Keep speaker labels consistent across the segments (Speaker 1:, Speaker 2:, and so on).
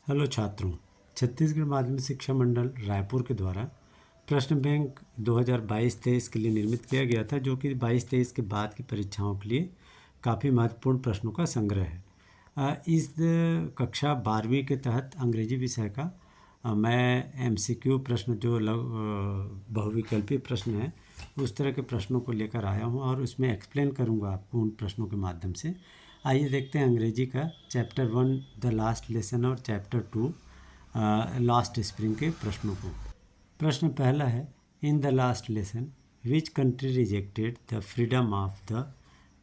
Speaker 1: Hello छात्रों, छत्तीसगढ़ माध्यमिक शिक्षा मंडल रायपुर के द्वारा प्रश्न बैंक 2022-23 के लिए निर्मित किया गया था, जो कि 22-23 के बाद की परीक्षाओं के लिए काफ़ी महत्वपूर्ण प्रश्नों का संग्रह है। इस कक्षा 12वीं के तहत अंग्रेजी विषय का मैं MCQ प्रश्न जो बहुविकल्पीय प्रश्न है उस तरह के प्रश्नों को लेकर आया हूँ और उसमें एक्सप्लेन करूँगा आपको उन प्रश्नों के माध्यम से। आइए देखते हैं अंग्रेजी का चैप्टर 1 द लास्ट लेसन और चैप्टर 2 लास्ट स्प्रिंग के प्रश्नों को। प्रश्न पहला है, in the last lesson which country rejected the freedom of the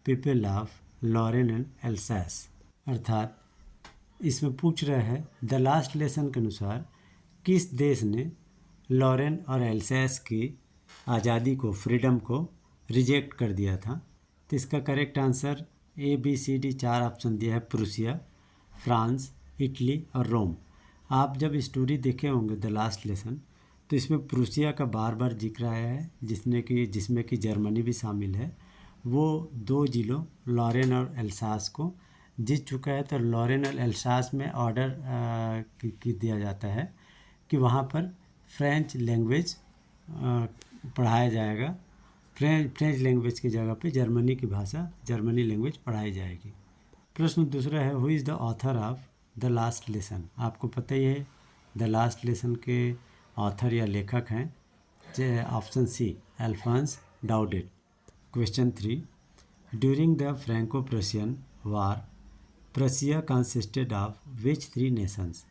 Speaker 1: people of Lorraine and Alsace. अर्थात इसमें पूछ रहा है द लास्ट लेसन के अनुसार किस देश ने लॉरेन और एल्सास की आज़ादी को, फ्रीडम को रिजेक्ट कर दिया था। तो इसका करेक्ट आंसर ABCD 4 ऑप्शन दिया है, प्रूसिया, फ्रांस, इटली और रोम। आप जब स्टोरी देखे होंगे द लास्ट लेसन तो इसमें प्रूसिया का बार बार जिक्र आया है, जिसमें कि जर्मनी भी शामिल है। वो दो जिलों लॉरेन और एल्सास को जीत चुका है। तो लॉरेन और एल्सास में ऑर्डर दिया जाता है कि वहाँ पर फ्रेंच लैंग्वेज पढ़ाया जाएगा। फ्रेंच लैंग्वेज की जगह पे जर्मनी की भाषा, जर्मनी लैंग्वेज पढ़ाई जाएगी। प्रश्न दूसरा है, who is the author of the last lesson. आपको पता ही है द लास्ट लेसन के ऑथर या लेखक हैं option C Alphonse Daudet. Question 3, during the Franco Prussian war Prussia consisted of which 3 nations.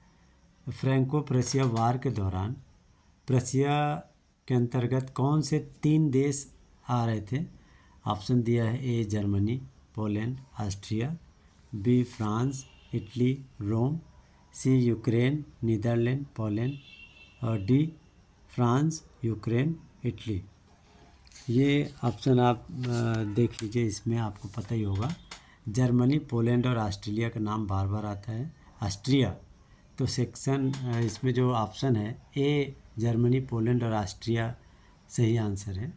Speaker 1: Franco Prussia war के दौरान प्रशिया के अंतर्गत कौन से 3 देश आ रहे थे। ऑप्शन दिया है, A Germany, Poland, Austria, B France, Italy, Rome, C Ukraine, Netherland, Poland और डी फ्रांस, यूक्रेन, इटली। ये ऑप्शन आप देख लीजिए, इसमें आपको पता ही होगा जर्मनी, पोलैंड और ऑस्ट्रेलिया का नाम बार बार आता है। ऑस्ट्रिया तो सेक्शन इसमें जो ऑप्शन है ए जर्मनी, पोलैंड और ऑस्ट्रिया सही आंसर है।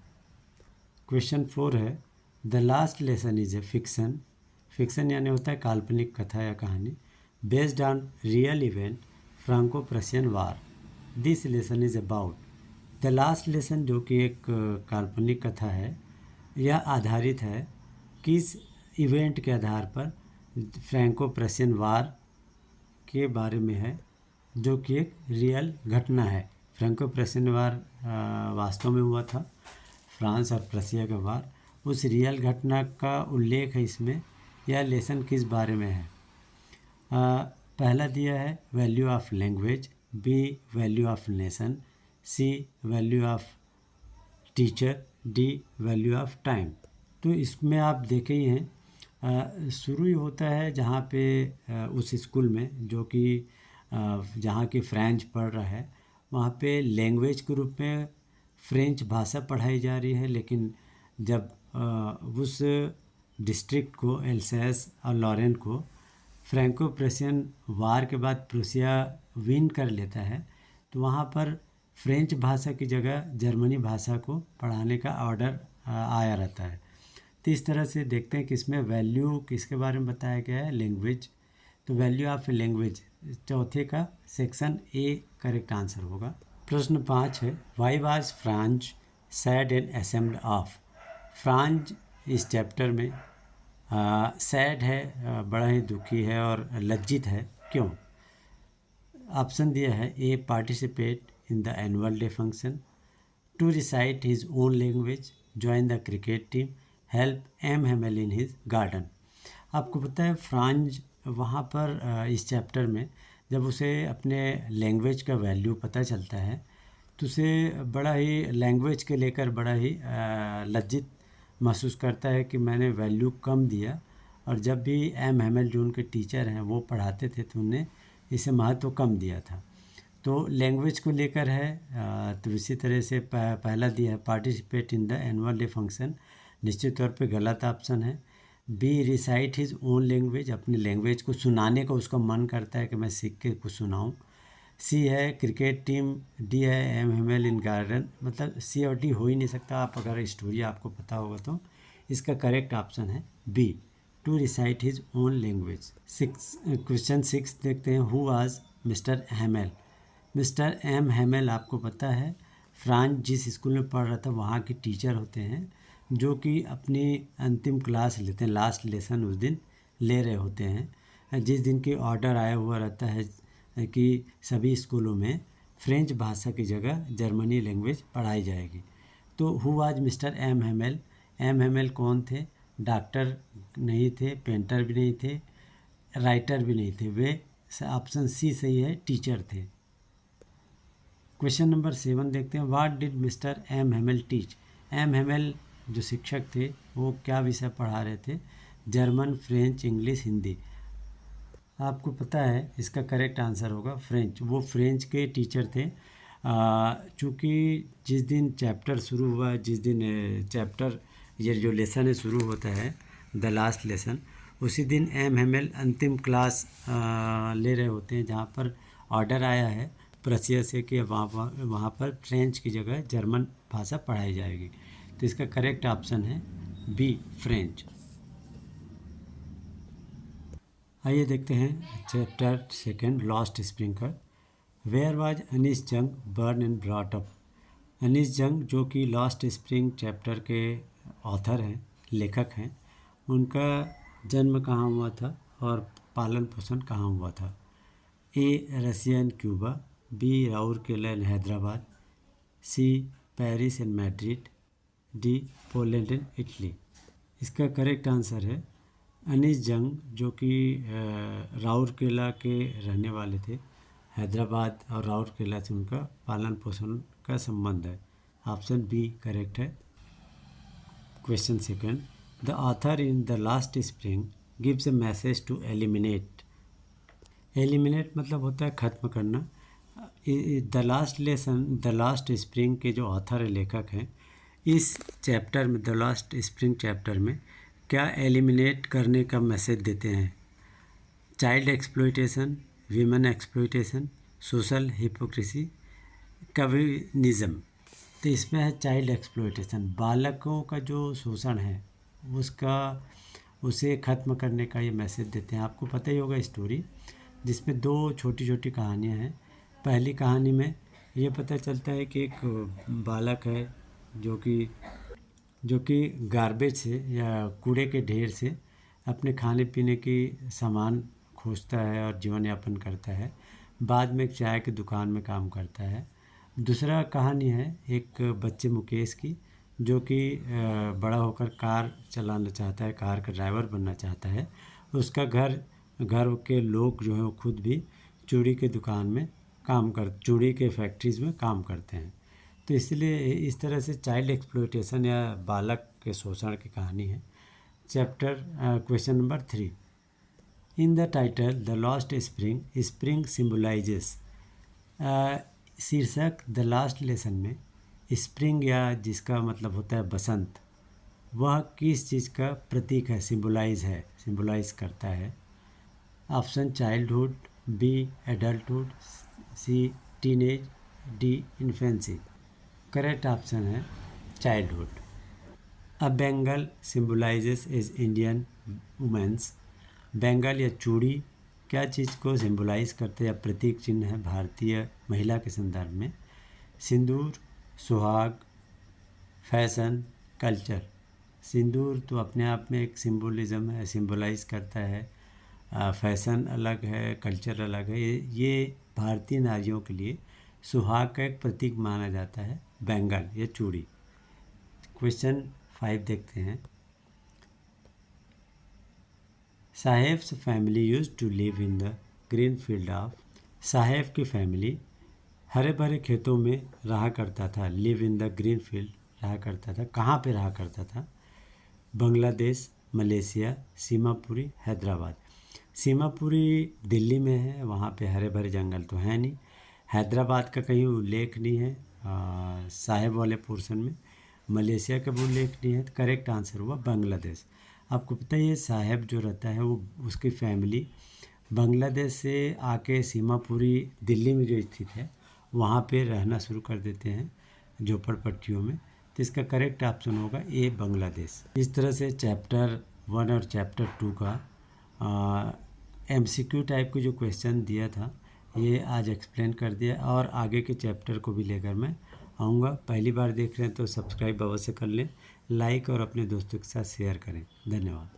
Speaker 1: क्वेश्चन 4 है, the last lesson is a fiction. Fiction यानी होता है काल्पनिक कथा या कहानी। Based on real event Franco Prussian war, this lesson is about. The last lesson जो कि एक काल्पनिक कथा है, यह आधारित है किस इवेंट के आधार पर, फ्रैंको प्रशियन वार के बारे में है, जो कि एक रियल घटना है। फ्रैंको प्रशियन वार वास्तव में हुआ था, फ्रांस और प्रशिया का वार, उस रियल घटना का उल्लेख है इसमें। यह लेसन किस बारे में है। पहला दिया है value of language, B value of nation, C value of teacher, D value of time. तो इसमें आप देखे ही हैं, शुरू ही होता है जहाँ पे उस स्कूल में जो कि जहाँ की फ्रेंच पढ़ रहा है, वहाँ पे लैंग्वेज के रूप में फ्रेंच भाषा पढ़ाई जा रही है। लेकिन जब उस डिस्ट्रिक्ट को, एल्सास और लॉरेन को, फ्रैंको प्रशियन वार के बाद प्रूसिया विन कर लेता है, तो वहाँ पर फ्रेंच भाषा की जगह जर्मनी भाषा को पढ़ाने का ऑर्डर आया रहता है। तो इस तरह से देखते हैं कि इसमें वैल्यू किसके बारे में बताया गया है, लैंग्वेज। तो वैल्यू ऑफ लैंग्वेज चौथे का सेक्शन ए करेक्ट आंसर होगा। प्रश्न 5 है, why was French sad and ashamed of. French इस चैप्टर में सैड है, बड़ा ही दुखी है और लज्जित है, क्यों। ऑप्शन दिया है, A participate in the annual day function, to recite his own language, join the cricket team, help M Hamel in his garden. आपको पता है फ्रांच वहाँ पर इस चैप्टर में जब उसे अपने लैंग्वेज का वैल्यू पता चलता है तो उसे बड़ा ही लैंग्वेज के लेकर बड़ा ही लज्जित महसूस करता है कि मैंने वैल्यू कम दिया। और जब भी एम हेमल जो उनके टीचर हैं वो पढ़ाते थे तो उन्हें इसे महत्व कम दिया था। तो लैंग्वेज को लेकर है। तो इसी तरह से पहला दिया है participate in the annual day function, निश्चित तौर पे गलत ऑप्शन है। B recite his own language, अपनी लैंग्वेज को सुनाने का उसका मन करता है कि मैं सीख के कुछ सुनाऊँ। सी है क्रिकेट टीम, डी है एम हेमल इन गार्डन। मतलब सी और डी हो ही नहीं सकता, आप अगर स्टोरी आपको पता होगा तो। इसका करेक्ट ऑप्शन है B, to recite his own language. Question 6 देखते हैं, who was mister Hamel. Mister M Hamel आपको पता है फ्रांस जिस स्कूल में पढ़ रहा था वहाँ के टीचर होते हैं, जो कि अपनी अंतिम क्लास लेते हैं, लास्ट लेसन उस दिन ले रहे होते हैं, जिस दिन की ऑर्डर आया हुआ रहता है कि सभी स्कूलों में फ्रेंच भाषा की जगह जर्मनी लैंग्वेज पढ़ाई जाएगी। तो who was mister M Hamel. M Hamel कौन थे? डॉक्टर नहीं थे, पेंटर भी नहीं थे, राइटर भी नहीं थे, वे ऑप्शन सी सही है, टीचर थे। क्वेश्चन नंबर 7 देखते हैं। What did mister M Hamel teach. M Hamel जो शिक्षक थे वो क्या विषय पढ़ा रहे थे? German, French, English, Hindi. आपको पता है इसका करेक्ट आंसर होगा फ्रेंच। वो फ्रेंच के टीचर थे। चूँकि जिस दिन चैप्टर शुरू हुआ, जिस दिन चैप्टर ये जो लेसन है शुरू होता है, द लास्ट लेसन, उसी दिन एम हेमेल अंतिम क्लास ले रहे होते हैं, जहाँ पर ऑर्डर आया है प्रसिया से कि वहाँ पर फ्रेंच की जगह जर्मन भाषा पढ़ाई जाएगी। तो इसका करेक्ट ऑप्शन है बी, फ्रेंच। आइए देखते हैं चैप्टर 2 लॉस्ट स्प्रिंग का। Where was Anees Jung born and brought up. Anees Jung जो कि लॉस्ट स्प्रिंग चैप्टर के ऑथर हैं, लेखक हैं, उनका जन्म कहाँ हुआ था और पालन पोषण कहाँ हुआ था? A, Russia and Cuba, B, Rourkela and Hyderabad, C, Paris and Madrid, D, Poland and Italy. इसका करेक्ट आंसर है अनीस जंग, जो कि राउरकेला के रहने वाले थे। हैदराबाद और राउरकेला से उनका पालन पोषण का संबंध है। ऑप्शन बी करेक्ट है। Question 2, the author in the last spring gives a message to eliminate. Eliminate मतलब होता है ख़त्म करना। The last lesson, the last spring के जो ऑथर है, लेखक हैं, इस चैप्टर में, द लास्ट स्प्रिंग चैप्टर में क्या एलिमिनेट करने का मैसेज देते हैं? Child exploitation, women exploitation, social hypocrisy, communism. तो इसमें है चाइल्ड एक्सप्लॉयटेशन। बालकों का जो शोषण है उसे ख़त्म करने का ये मैसेज देते हैं। आपको पता ही होगा स्टोरी, जिसमें 2 छोटी छोटी कहानियाँ हैं। पहली कहानी में ये पता चलता है कि एक बालक है जो कि गार्बेज से या कूड़े के ढेर से अपने खाने पीने की सामान खोजता है और जीवन यापन करता है। बाद में एक चाय की दुकान में काम करता है। दूसरा कहानी है एक बच्चे मुकेश की, जो कि बड़ा होकर कार चलाना चाहता है, कार का ड्राइवर बनना चाहता है। उसका घर के लोग जो हैं वो खुद भी चूड़ी के दुकान में चूड़ी के फैक्ट्रीज़ में काम करते हैं। तो इसलिए इस तरह से चाइल्ड एक्सप्लॉयटेशन या बालक के शोषण की कहानी है। Question number 3, in the title the lost spring, spring symbolises. शीर्षक द लास्ट लेसन में स्प्रिंग, या जिसका मतलब होता है बसंत, वह किस चीज़ का प्रतीक है, सिम्बलाइज करता है? Option childhood, B adulthood, C teenage, D infancy. Correct option है childhood. A bangle symbolises is Indian women's. Bangle या चूड़ी क्या चीज़ को सिम्बलाइज करते हैं या प्रतीक चिन्ह है भारतीय महिला के संदर्भ में? सिंदूर, सुहाग, फैशन, कल्चर। सिंदूर तो अपने आप में एक सिंबलिज्म है, सिम्बलाइज करता है। फैशन अलग है, कल्चर अलग है। ये भारतीय नारियों के लिए सुहाग का एक प्रतीक माना जाता है, बेंगल या चूड़ी। क्वेश्चन 5 देखते हैं। Saheb's family used to live in the green field of. Saheb की फैमिली हरे भरे खेतों में रहा करता था। Live in the green field रहा करता था। कहाँ पे रहा करता था? बांग्लादेश, मलेशिया, सीमापुरी, हैदराबाद। सीमापुरी दिल्ली में है, वहाँ पे हरे भरे जंगल तो हैं नहीं। हैदराबाद का कहीं उल्लेख नहीं है साहेब वाले पोर्शन में। मलेशिया का भी उल्लेख नहीं है। तो करेक्ट आंसर हुआ बांग्लादेश। आपको पता है ये साहेब जो रहता है वो उसकी फैमिली बांग्लादेश से आके सीमापुरी दिल्ली में जो स्थित है वहाँ पे रहना शुरू कर देते हैं झोपड़पट्टियों में। तो इसका करेक्ट ऑप्शन होगा ए, बांग्लादेश। इस तरह से चैप्टर 1 और चैप्टर 2 का MCQ टाइप के जो क्वेश्चन दिया था, ये आज एक्सप्लेन कर दिया और आगे के चैप्टर को भी लेकर मैं आऊँगा। पहली बार देख रहे हैं तो सब्सक्राइब अवश्य कर लें, लाइक और अपने दोस्तों के साथ शेयर करें। धन्यवाद।